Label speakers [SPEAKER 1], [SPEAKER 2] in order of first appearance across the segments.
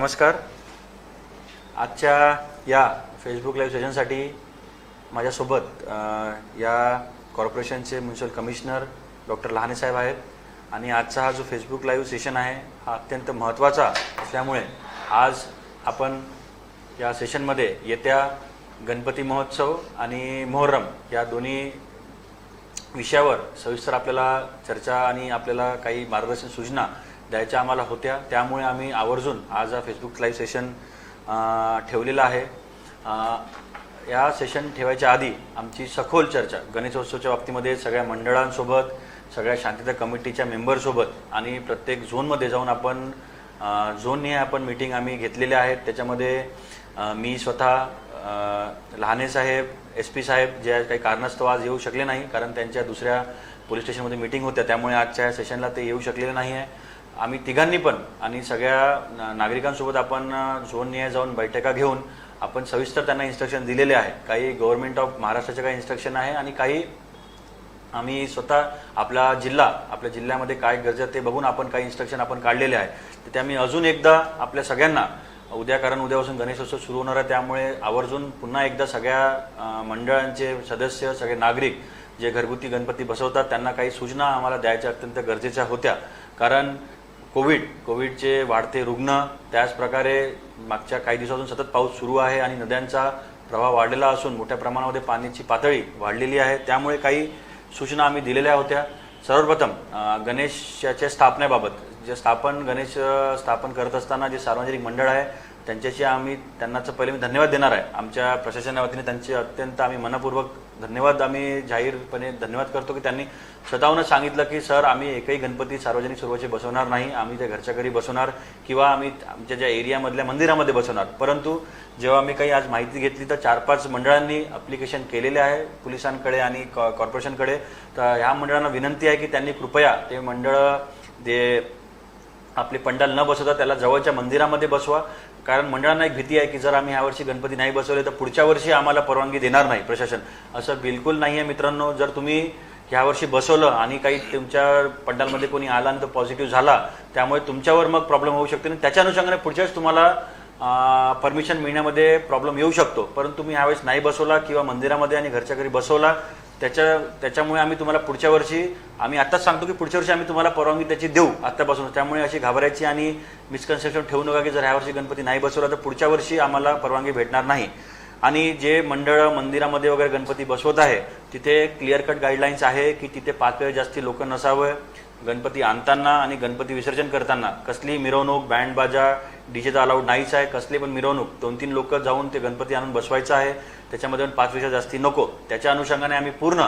[SPEAKER 1] नमस्कार. आजच्या या फेसबुक लाईव्ह सेशनसाठी माझ्यासोबत या कॉर्पोरेशनचे म्युन्सिपल कमिशनर डॉक्टर लहाने साहेब आहेत आणि आजचा हा जो फेसबुक लाईव्ह सेशन आहे हा अत्यंत महत्त्वाचा असल्यामुळे आज आपण या सेशनमध्ये येत्या गणपती महोत्सव आणि मोहर्रम या दोन्ही विषयावर सविस्तर आपल्याला चर्चा आणि आपल्याला काही मार्गदर्शन सूचना द्यायच्या आम्हाला होत्या. त्यामुळे आम्ही आवर्जून आज हा फेसबुक लाईव्ह सेशन ठेवलेला आहे. या सेशन ठेवायच्या आधी आमची सखोल चर्चा गणेशोत्सवाच्या बाबतीमध्ये सगळ्या मंडळांसोबत, सगळ्या शांतता कमिटीच्या मेंबरसोबत आणि प्रत्येक झोनमध्ये जाऊन आपण झोनने आपण मीटिंग आम्ही घेतलेल्या आहेत. त्याच्यामध्ये मी स्वतः लहाने साहेब, SP साहेब जे काही कारणास्तव आज येऊ शकले नाही कारण त्यांच्या दुसऱ्या पोलीस स्टेशनमध्ये मीटिंग होत्या, त्यामुळे आजच्या सेशनला ते येऊ शकलेले नाही आहे. आम्ही तिघांनी पण आणि सगळ्या नागरिकांसोबत आपण झोनने जाऊन बैठका घेऊन आपण सविस्तर त्यांना इन्स्ट्रक्शन दिलेले आहे. काही गव्हर्नमेंट ऑफ महाराष्ट्राचे काही इन्स्ट्रक्शन आहे आणि काही आम्ही स्वतः आपल्या जिल्ह्यामध्ये काय गरजेचं ते बघून आपण काही इन्स्ट्रक्शन आपण काढलेले आहे. तर ते आम्ही अजून एकदा आपल्या सगळ्यांना कारण उद्यापासून गणेशोत्सव सुरू होणार आहे, त्यामुळे आवर्जून पुन्हा एकदा सगळ्या मंडळांचे सदस्य, सगळे नागरिक जे घरगुती गणपती बसवतात त्यांना काही सूचना आम्हाला द्यायच्या अत्यंत गरजेच्या होत्या. कारण कोविडचे वाढते रुग्ण, त्याच प्रकारे मागच्या काही दिवसातून सतत पाऊस सुरू आहे आणि नद्यांचा प्रवाह वाढलेला असून मोठ्या प्रमाणामध्ये पाण्याची पातळी वाढलेली आहे. त्यामुळे काही सूचना आम्ही दिलेल्या होत्या. सर्वप्रथम गणेशाच्या स्थापनेबाबत गणेश स्थापन करत असताना जे सार्वजनिक मंडळ आहे त्यांनाच पहिले मी धन्यवाद देणार आहे. आमच्या प्रशासनाच्या वतीने त्यांचे अत्यंत आम्ही मनपूर्वक धन्यवाद जाहीरपणे धन्यवाद करतो की त्यांनी स्वतःहून सांगितलं की सर आम्ही एकही गणपती सार्वजनिक स्वरूपाचे बसवणार नाही, आम्ही त्या घरच्या घरी बसवणार किंवा आम्ही आमच्या ज्या एरियामधल्या मंदिरामध्ये बसवणार. परंतु जेव्हा आम्ही काही आज माहिती घेतली तर 4-5 मंडळांनी ॲप्लिकेशन केलेले आहे पोलिसांकडे आणि कॉर्पोरेशनकडे. तर ह्या मंडळांना विनंती आहे की त्यांनी कृपया ते मंडळ आपले पंडाल न बसवता त्याला जवळच्या मंदिरामध्ये बसवा. कारण मंडळांना एक भीती आहे की जर आम्ही यावर्षी गणपती नाही बसवले तर पुढच्या वर्षी आम्हाला परवानगी देणार नाही प्रशासन. असं बिलकुल नाही आहे मित्रांनो. जर तुम्ही ह्यावर्षी बसवलं आणि काही तुमच्या पंडालमध्ये कोणी आला आणि तो पॉझिटिव्ह झाला, त्यामुळे तुमच्यावर मग प्रॉब्लेम होऊ शकते आणि त्याच्या अनुषंगाने पुढच्याच तुम्हाला परमिशन मिळण्यामध्ये प्रॉब्लेम येऊ शकतो. परंतु तुम्ही ह्यावेळेस नाही बसवला किंवा मंदिरामध्ये आणि घरच्या घरी बसवला त्याच्यामुळे आम्ही तुम्हाला पुढच्या वर्षी आम्ही आत्ताच सांगतो की पुढच्या वर्षी आम्ही तुम्हाला परवानगी त्याची देऊ आत्तापासून. त्यामुळे अशी घाबरायची आणि मिसकन्सेप्शन ठेवू नका की जर ह्या वर्षी गणपती नाही बसवला तर पुढच्या वर्षी आम्हाला परवानगी भेटणार नाही. आणि जे मंडळ मंदिरामध्ये वगैरे गणपती बसवत आहे तिथे क्लिअर कट गाईडलाईन्स आहे की तिथे 5 वेळ जास्ती लोक नसावं. गणपती आणताना आणि गणपती विसर्जन करताना कसली मिरवणूक, बँड बाजा, डीजेचा अलाउड नाहीच आहे. कसली पण मिरवणूक 2-3 लोक जाऊन ते गणपती आणून बसवायचं आहे. त्याच्यामध्ये 5 पेक्षा जास्ती नको. त्याच्या अनुषंगाने आम्ही पूर्ण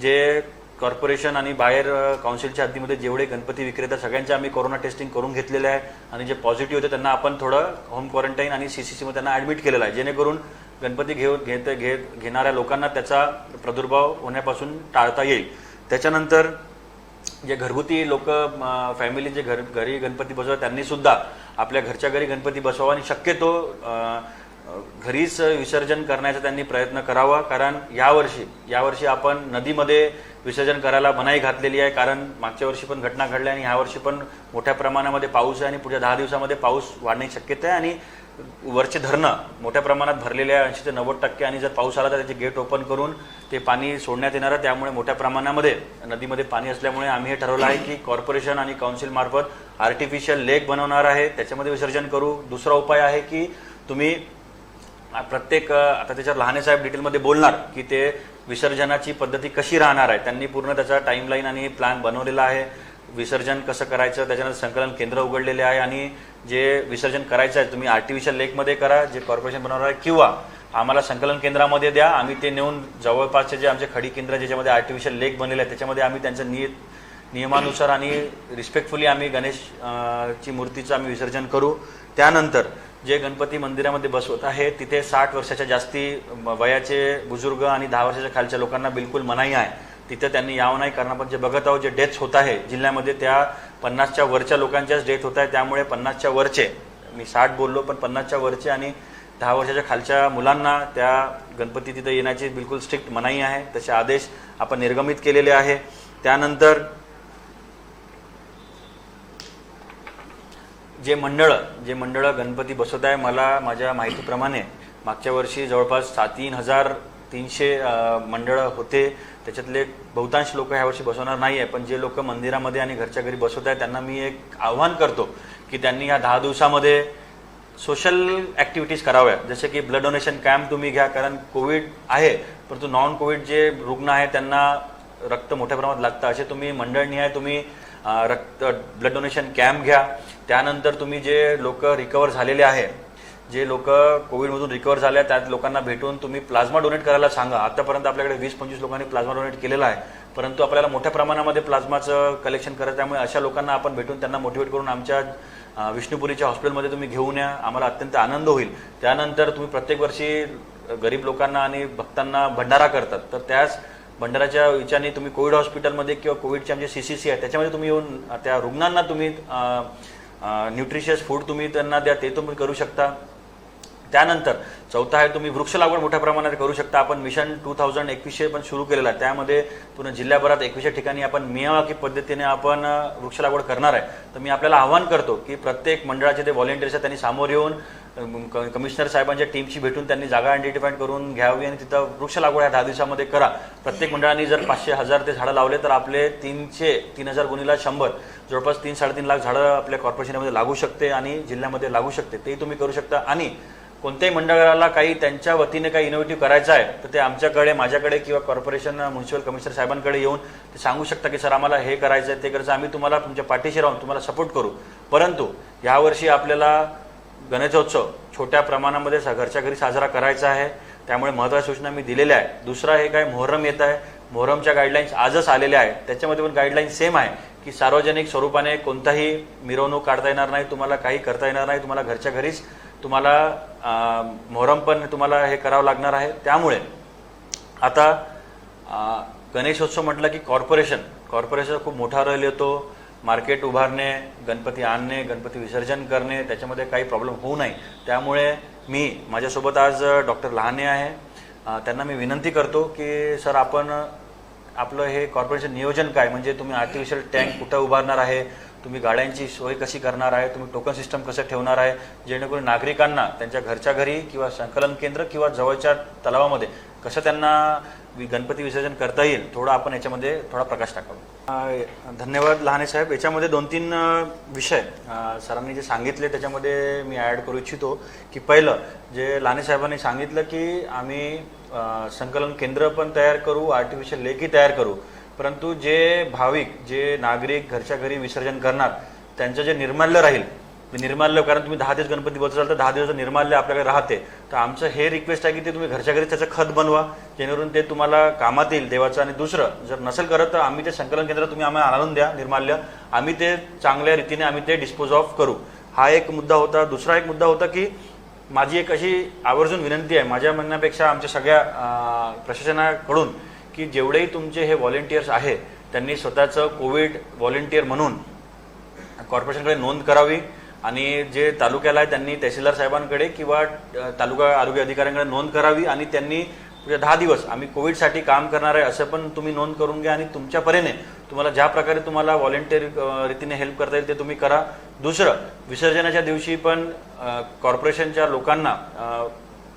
[SPEAKER 1] जे कॉर्पोरेशन आणि बाहेर काउन्सिलच्या हद्दीमध्ये जेवढे गणपती विक्रेता सगळ्यांचे आम्ही कोरोना टेस्टिंग करून घेतलेले आहे आणि जे पॉझिटिव्ह होते त्यांना आपण थोडं होम क्वारंटाईन आणि CCCमध्ये त्यांना ॲडमिट केलेलं आहे, जेणेकरून गणपती घेणाऱ्या लोकांना त्याचा प्रादुर्भाव होण्यापासून टाळता येईल. त्याच्यानंतर जे घरगुती लोक फॅमिली जे घरी गणपती बसवतात त्यांनी सुद्धा आपल्या घरच्या घरी गणपती बसवावा आणि शक्यतो घरीच विसर्जन करण्याचा त्यांनी प्रयत्न करावा. कारण यावर्षी आपण नदीमध्ये विसर्जन करायला मनाई घातलेली आहे. कारण मागच्या वर्षी पण घटना घडल्या आणि यावर्षी पण मोठ्या प्रमाणामध्ये पाऊस आहे आणि पुढच्या 10 दिवसामध्ये पाऊस वाढण्याची शक्यता आहे आणि वरचे धरणं मोठ्या प्रमाणात भरलेले आहे 80 ते 90% आणि जर पाऊस आला तर त्याचे गेट ओपन करून ते पाणी सोडण्यात येणार आहे. त्यामुळे मोठ्या प्रमाणामध्ये नदीमध्ये पाणी असल्यामुळे आम्ही हे ठरवलं आहे की कॉर्पोरेशन आणि काउन्सिल मार्फत आर्टिफिशियल लेक बनवणार आहे, त्याच्यामध्ये विसर्जन करू. दुसरा उपाय आहे की तुम्ही प्रत्येक आता त्याच्यावर लहाने साहेब डिटेलमध्ये बोलणार की ते विसर्जनाची पद्धती कशी राहणार आहे. त्यांनी पूर्ण त्याचा टाईमलाईन आणि प्लॅन बनवलेला आहे. विसर्जन कसं करायचं त्याच्यानंतर संकलन केंद्र उघडलेले आहे आणि जे विसर्जन करायचं आहे तुम्ही आर्टिफिशियल लेकमध्ये करा जे कॉर्पोरेशन बनवणार आहे किंवा आम्हाला संकलन केंद्रामध्ये द्या. आम्ही ते नेऊन जवळपासचे जे आमचे खडी केंद्र ज्याच्यामध्ये आर्टिफिशियल लेक बनलेले आहे त्याच्यामध्ये आम्ही त्यांचं नियमानुसार आणि रिस्पेक्टफुली आम्ही गणेशची मूर्तीचं आम्ही विसर्जन करू. त्यानंतर जे गणपती मंदिरामध्ये बसवत आहे तिथे 60 वर्षाच्या जास्ती वयाचे बुजुर्ग आणि 10 वर्षाच्या खालच्या लोकांना बिलकुल मनाई आहे. तिथे त्यांनी यावं नाही. कारण आपण जे बघत आहोत जे डेथ्स होत आहे जिल्ह्यामध्ये त्या 50च्या वरच्या लोकांच्याच डेथ होत आहे. त्यामुळे 50च्या वरचे, मी 60 बोललो पण 50च्या वरचे आणि 10 वर्षाच्या खालच्या मुलांना त्या गणपती तिथे येण्याची बिलकुल स्ट्रिक्ट मनाई आहे. तसे आदेश आपण निर्गमित केलेले आहे. त्यानंतर जे मंडळ गणपती बसवत आहे, मला माझ्या माहितीप्रमाणे मागच्या वर्षी जवळपास 3,300 मंडळ होते. त्याच्यातले बहुतांश लोक ह्या वर्षी बसवणार नाही आहे, पण जे लोक मंदिरामध्ये आणि घरच्या घरी बसवत आहेत त्यांना मी एक आव्हान करतो की त्यांनी या 10 दिवसामध्ये सोशल ॲक्टिव्हिटीज कराव्या. जसे की ब्लड डोनेशन कॅम्प तुम्ही घ्या, कारण कोविड आहे परंतु नॉन कोविड जे रुग्ण आहेत त्यांना रक्त मोठ्या प्रमाणात लागतं. असे तुम्ही मंडळनिहाय तुम्ही ब्लड डोनेशन कॅम्प घ्या. त्यानंतर तुम्ही जे लोक रिकवर झालेले आहे, जे लोक कोविडमधून रिकवर झाले त्या लोकांना भेटून तुम्ही प्लाझ्मा डोनेट करायला सांगा. आतापर्यंत आपल्याकडे 20-25 लोकांनी प्लाझ्मा डोनेट केलेला आहे, परंतु आपल्याला मोठ्या प्रमाणामध्ये प्लाझ्माचं कलेक्शन करायचं. त्यामुळे अशा लोकांना आपण भेटून त्यांना मोटिवेट करून आमच्या विष्णुपुरीच्या हॉस्पिटलमध्ये तुम्ही घेऊन या. आम्हाला अत्यंत आनंद होईल. त्यानंतर तुम्ही प्रत्येक वर्षी गरीब लोकांना आणि भक्तांना भंडारा करतात, तर त्याच भंडाराच्या विचाराने तुम्ही कोविड हॉस्पिटलमध्ये किंवा कोविडचे आमचे CCC आहे त्याच्यामध्ये तुम्ही येऊन त्या रुग्णांना तुम्ही न्यूट्रिशियस फूड तुम्ही त्यांना द्या, ते तुम्ही करू शकता. त्यानंतर चौथा आहे तुम्ही वृक्ष लागवड मोठ्या प्रमाणात करू शकता. आपण मिशन 2021 पण सुरू केलेलं आहे. त्यामध्ये पूर्ण जिल्ह्याभरात 21 ठिकाणी आपण मियावाकी पद्धतीने आपण वृक्ष लागवड करणार आहे. तर मी आपल्याला आवाहन करतो की प्रत्येक मंडळाचे ते व्हॉलेंटियर्स आहेत त्यांनी सामोर येऊन कमिशनर साहेबांच्या टीमशी भेटून त्यांनी जागा आयडेंटिफाय करून घ्यावी आणि तिथं वृक्ष लागवड या 10 दिवसामध्ये करा. प्रत्येक मंडळांनी जर 500-1000 ते झाडं लावले तर आपले 3,000 गुणिला 100 जवळपास 3-3.5 लाख झाडं आपल्या कॉर्पोरेशनमध्ये लागू शकते आणि जिल्ह्यामध्ये लागू शकते. तेही तुम्ही करू शकता. आणि कोणत्याही मंडळाला काही त्यांच्या वतीने काही इनोव्हेटिव्ह करायचं आहे तर ते आमच्याकडे, माझ्याकडे किंवा कॉर्पोरेशन म्युन्सिपल कमिशनर साहेबांकडे येऊन ते सांगू शकता की सर आम्हाला हे करायचं आहे, ते करायचं. आम्ही तुम्हाला तुमच्या पाठीशी राहून तुम्हाला सपोर्ट करू. परंतु यावर्षी आपल्याला गणेशोत्सव छोट्या प्रमाणामध्ये घरच्या घरी साजरा करायचा आहे. त्यामुळे महत्त्वाच्या सूचना मी दिलेल्या आहे. दुसरा हे काय, मोहरम येत आहे. मोहरमच्या गाईडलाईन्स आजच आलेल्या आहेत. त्याच्यामध्ये पण गाईडलाईन्स सेम आहे की सार्वजनिक स्वरूपाने कोणताही मिरवणूक काढता येणार नाही, तुम्हाला काही करता येणार नाही. तुम्हाला घरच्या घरीच तुम्हाला मोहरम पण तुम्हाला हे करावं लागणार आहे. त्यामुळे आता गणेशोत्सव म्हटलं की कॉर्पोरेशन खूप मोठा रोल येतो. मार्केट उभारणे, गणपती आणणे, गणपती विसर्जन करणे, त्याच्यामध्ये काही प्रॉब्लेम होऊ नये. त्यामुळे मी माझ्यासोबत आज डॉक्टर लहाने आहे. त्यांना मी विनंती करतो की सर आपण आपलं हे कॉर्पोरेशन नियोजन काय, म्हणजे तुम्ही आर्टिफिशियल टँक कुठं उभारणार आहे, तुम्ही गाड्यांची सोय कशी करणार आहे, तुम्ही टोकन सिस्टम कसं ठेवणार आहे, जेणेकरून नागरिकांना त्यांच्या घरच्या घरी किंवा संकलन केंद्र किंवा जवळच्या तलावामध्ये कसं त्यांना गणपती विसर्जन करता येईल, थोडं आपण याच्यामध्ये थोडा प्रकाश टाकावा. धन्यवाद लहाने साहेब. याच्यामध्ये 2-3 विषय सरांनी जे सांगितले त्याच्यामध्ये मी ॲड करू इच्छितो की पहिलं जे लहाने साहेबांनी सांगितलं की आम्ही संकलन केंद्र पण तयार करू, आर्टिफिशियल लेकही तयार करू, परंतु जे भाविक, जे नागरिक घरच्या घरी विसर्जन करणार त्यांचं जे निर्माल्य राहील, निर्माल्य, कारण तुम्ही 10 दिवस गणपती बसवाल तर 10 दिवस निर्माल्य आपल्याकडे राहते, तर आमचं हे रिक्वेस्ट आहे की ते तुम्ही घरच्या घरी त्याचं खत बनवा, जेणेकरून ते तुम्हाला कामात येईल देवाचं. आणि दुसरं, जर नसेल करत तर आम्ही ते संकलन केंद्र तुम्ही आम्हाला आणून द्या निर्माल्य, आम्ही ते चांगल्या रीतीने आम्ही ते डिस्पोज ऑफ करू. हा एक मुद्दा होता. दुसरा एक मुद्दा होता की माझी एक अशी आवर्जून विनंती आहे, माझ्या म्हणण्यापेक्षा आमच्या सगळ्या प्रशासनाकडून, की जेवढेही तुमचे हे व्हॉलेंटियर्स आहे त्यांनी स्वतःचं कोविड व्हॉलेंटियर म्हणून कॉर्पोरेशनकडे नोंद करावी. आणि जे तालुक्याला आहे त्यांनी तहसीलदार साहेबांकडे किंवा तालुका आरोग्य अधिकाऱ्यांकडे नोंद करावी. आणि त्यांनी 10 दिवस आम्ही कोविडसाठी काम करणार आहे असं पण तुम्ही नोंद करून घ्या. आणि तुमच्या परीने तुम्हाला ज्या प्रकारे तुम्हाला व्हॉलेंटियर रीतीने हेल्प करता येईल ते तुम्ही करा. दुसरं, विसर्जनाच्या दिवशी पण कॉर्पोरेशनच्या लोकांना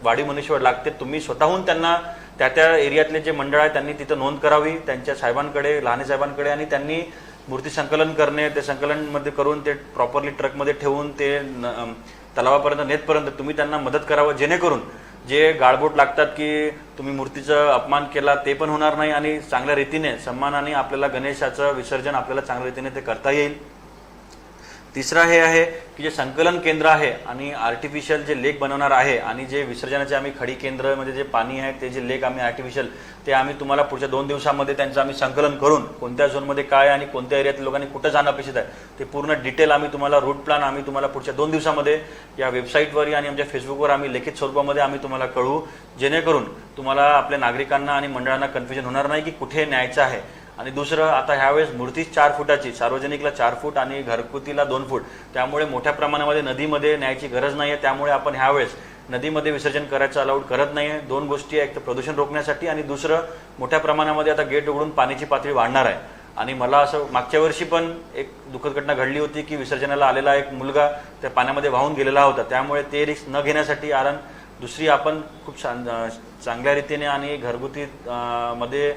[SPEAKER 1] वाढी मनुष्यबळ लागते, तुम्ही स्वतःहून त्यांना त्या एरियातले जे मंडळ आहे त्यांनी तिथं नोंद करावी त्यांच्या साहेबांकडे, लहाने साहेबांकडे, आणि त्यांनी मूर्ती संकलन करणे, ते संकलनमध्ये करून ते प्रॉपरली ट्रकमध्ये ठेवून ते तलावापर्यंत नेतपर्यंत तुम्ही त्यांना मदत करावं, जेणेकरून जे गाळबोट लागतात की तुम्ही मूर्तीचा अपमान केला ते पण होणार नाही आणि चांगल्या रीतीने सन्मानाने आपल्याला गणेशाचं विसर्जन आपल्याला चांगल्या रीतीने ते करता येईल. तिसरा हे आहे की जे संकलन केंद्र आहे आणि आर्टिफिशियल जे लेक बनवणार आहे आणि जे विसर्जनाचे आम्ही खडी केंद्र म्हणजे जे पाणी आहे ते जे लेक आम्ही आर्टिफिशियल ते आम्ही तुम्हाला पुढच्या 2 दिवसामध्ये त्यांचं आम्ही संकलन करून कोणत्या झोनमध्ये काय आणि कोणत्या एरियातील लोकांनी कुठं जाणं अपेक्षित आहे ते पूर्ण डिटेल आम्ही तुम्हाला, रूट प्लॅन आम्ही तुम्हाला पुढच्या 2 दिवसामध्ये या वेबसाईटवर आणि आमच्या फेसबुकवर आम्ही लिखित स्वरूपामध्ये आम्ही तुम्हाला कळवू, जेणेकरून तुम्हाला आपल्या नागरिकांना आणि मंडळांना कन्फ्युजन होणार नाही की कुठे न्यायचं आहे. आणि दुसरं, आता ह्यावेळेस मूर्ती 4 फुटाची, सार्वजनिकला 4 फूट आणि घरगुतीला 2 फूट, त्यामुळे मोठ्या प्रमाणामध्ये नदीमध्ये न्यायची गरज नाही आहे. त्यामुळे आपण ह्यावेळेस नदीमध्ये विसर्जन करायचं अलाउड करत नाही आहे. 2 गोष्टी, एक तर प्रदूषण रोखण्यासाठी आणि दुसरं मोठ्या प्रमाणामध्ये आता गेट उघडून पाण्याची पातळी वाढणार आहे आणि मला असं मागच्या वर्षी पण एक दुःखद घटना घडली होती की विसर्जनाला आलेला एक मुलगा त्या पाण्यामध्ये वाहून गेलेला होता. त्यामुळे ते रिस्क न घेण्यासाठी कारण दुसरी आपण खूप चांगल्या रीतीने आणि घरगुती मध्ये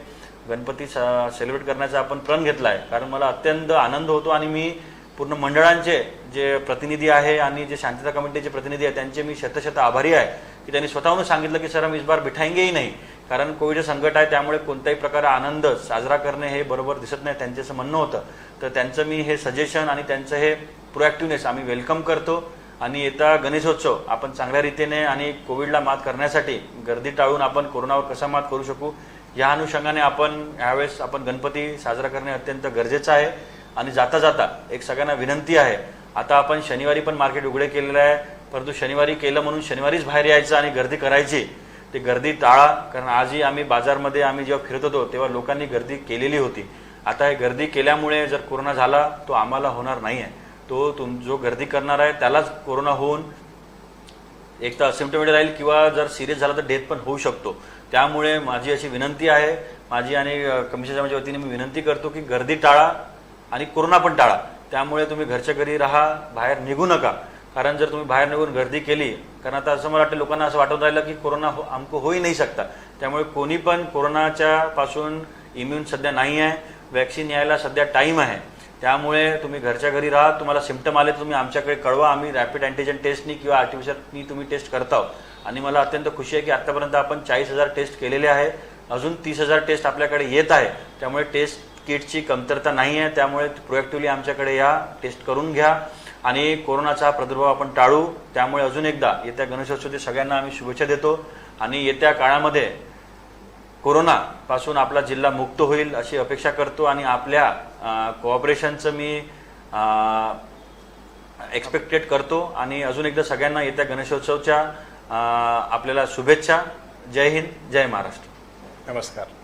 [SPEAKER 1] गणपती सेलिब्रेट करण्याचा आपण प्रण घेतला आहे. कारण मला अत्यंत आनंद होतो आणि मी पूर्ण मंडळांचे जे प्रतिनिधी आहे आणि जे शांतता कमिटीचे प्रतिनिधी आहे त्यांचे मी शतशत आभारी आहे की त्यांनी स्वतःहून सांगितलं की सर हम इस बार बिठाएंगे ही नाही. कारण कोविडचं संकट आहे त्यामुळे कोणत्याही प्रकारे आनंद साजरा करणे हे बरोबर दिसत नाही त्यांचं असं म्हणणं होतं. तर त्यांचं मी हे सजेशन आणि त्यांचं हे प्रोॲक्टिव्हनेस आम्ही वेलकम करतो. आणि येता गणेशोत्सव आपण चांगल्या रीतीने आणि कोविडला मात करण्यासाठी गर्दी टाळून आपण कोरोनावर कसा मात करू शकू या अनुषंगाने आपण यावेळेस आपण गणपती साजरा करणे अत्यंत गरजेचं आहे. आणि जाता जाता एक सगळ्यांना विनंती आहे, आता आपण शनिवारी पण मार्केट उघडे केलेलं आहे, परंतु शनिवारी केलं म्हणून शनिवारीच बाहेर यायचं आणि गर्दी करायची ते गर्दी टाळा. कारण आजही आम्ही बाजारमध्ये आम्ही जेव्हा फिरत होतो तेव्हा लोकांनी गर्दी केलेली होती. आता हे गर्दी केल्यामुळे जर कोरोना झाला तो आम्हाला होणार नाही आहे. तो जो गर्दी करणार आहे त्यालाच कोरोना होऊन एक तर असिम्प्टोमॅटिक राहील किंवा जर सिरियस झाला तर डेथ पण होऊ शकतो. त्यामुळे माझी अशी विनंती आहे, माझी आणि कमिशनच्या वतीने मी विनंती करतो की गर्दी टाळा आणि कोरोना पण टाळा. त्यामुळे तुम्ही घरच्या घरी राहा, बाहेर निघू नका. कारण जर तुम्ही बाहेर निघून गर्दी केली, कारण आता असं मला वाटतं लोकांना असं वाटत राहिलं की कोरोना हमको हो ही नाही सकता. त्यामुळे कोणी पण कोरोनाच्या पासून इम्युन सध्या नाही आहे, वॅक्सिन यायला सध्या टाईम आहे. त्यामुळे तुम्ही घरच्या घरी राहा. तुम्हाला सिम्पटम आले तर तुम्ही आमच्याकडे कळवा, आम्ही रॅपिड अँटीजन टेस्टनी किंवा आर्टिफिशियलनी तुम्ही टेस्ट करताव. आणि मला अत्यंत खुशी आहे की आतापर्यंत आपण 40,000 टेस्ट केलेले आहे, अजून 30,000 टेस्ट आपल्याकडे येत आहे. त्यामुळे टेस्ट किटची कमतरता नाही आहे. त्यामुळे प्रोएक्टिव्हली आमच्याकडे या, टेस्ट करून घ्या आणि कोरोनाचा प्रादुर्भाव आपण टाळू. त्यामुळे अजून एकदा येत्या गणेशोत्सवाच्या सगळ्यांना आम्ही शुभेच्छा देतो आणि येत्या काळामध्ये कोरोना पासून आपला जिल्हा मुक्त होईल अशी अपेक्षा करतो आणि आपल्या कोऑपरेशनचं मी एक्सपेक्टेड करतो. आणि अजून एकदा सगळ्यांना येत्या गणेशोत्सवच्या आपल्याला शुभेच्छा. जय हिंद, जय महाराष्ट्र.
[SPEAKER 2] नमस्कार.